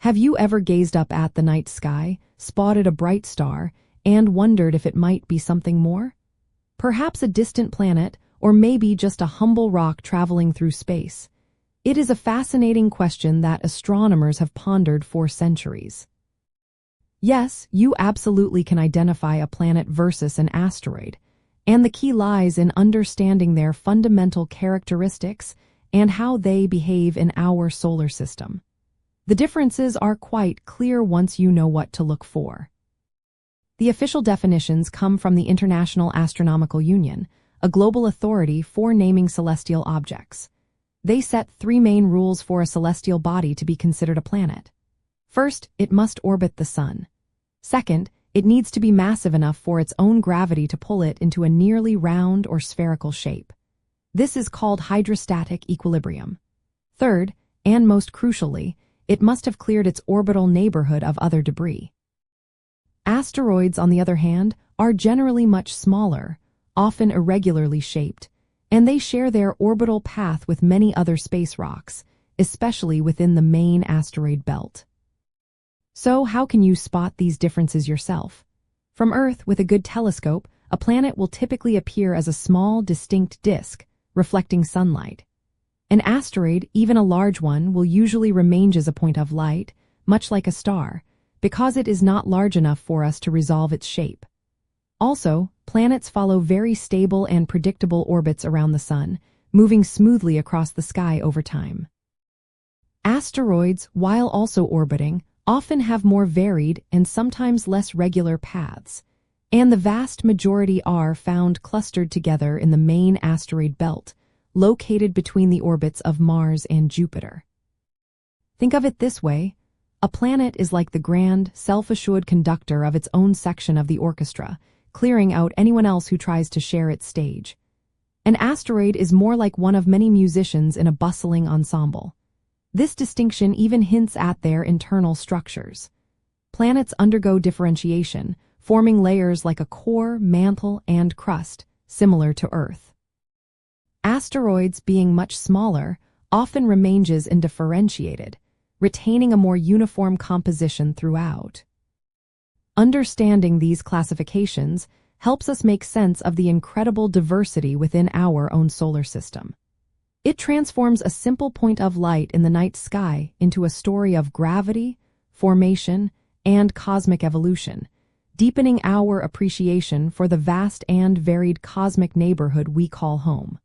Have you ever gazed up at the night sky, spotted a bright star, and wondered if it might be something more? Perhaps a distant planet, or maybe just a humble rock traveling through space. It is a fascinating question that astronomers have pondered for centuries. Yes, you absolutely can identify a planet versus an asteroid, and the key lies in understanding their fundamental characteristics and how they behave in our solar system. The differences are quite clear once you know what to look for. The official definitions come from the International Astronomical Union, a global authority for naming celestial objects. They set three main rules for a celestial body to be considered a planet. First, it must orbit the sun. Second, it needs to be massive enough for its own gravity to pull it into a nearly round or spherical shape. This is called hydrostatic equilibrium. Third, and most crucially, it must have cleared its orbital neighborhood of other debris. Asteroids, on the other hand, are generally much smaller, often irregularly shaped, and they share their orbital path with many other space rocks, especially within the main asteroid belt. So how can you spot these differences yourself? From Earth, with a good telescope, a planet will typically appear as a small, distinct disk, reflecting sunlight. An asteroid, even a large one, will usually remain as a point of light, much like a star, because it is not large enough for us to resolve its shape. Also, planets follow very stable and predictable orbits around the sun, moving smoothly across the sky over time. Asteroids, while also orbiting, often have more varied and sometimes less regular paths, and the vast majority are found clustered together in the main asteroid belt, located between the orbits of Mars and Jupiter. Think of it this way: a planet is like the grand, self-assured conductor of its own section of the orchestra, clearing out anyone else who tries to share its stage. An asteroid is more like one of many musicians in a bustling ensemble. This distinction even hints at their internal structures. Planets undergo differentiation, forming layers like a core, mantle, and crust, similar to Earth. Asteroids, being much smaller, often remain undifferentiated, retaining a more uniform composition throughout. Understanding these classifications helps us make sense of the incredible diversity within our own solar system. It transforms a simple point of light in the night sky into a story of gravity, formation, and cosmic evolution, deepening our appreciation for the vast and varied cosmic neighborhood we call home.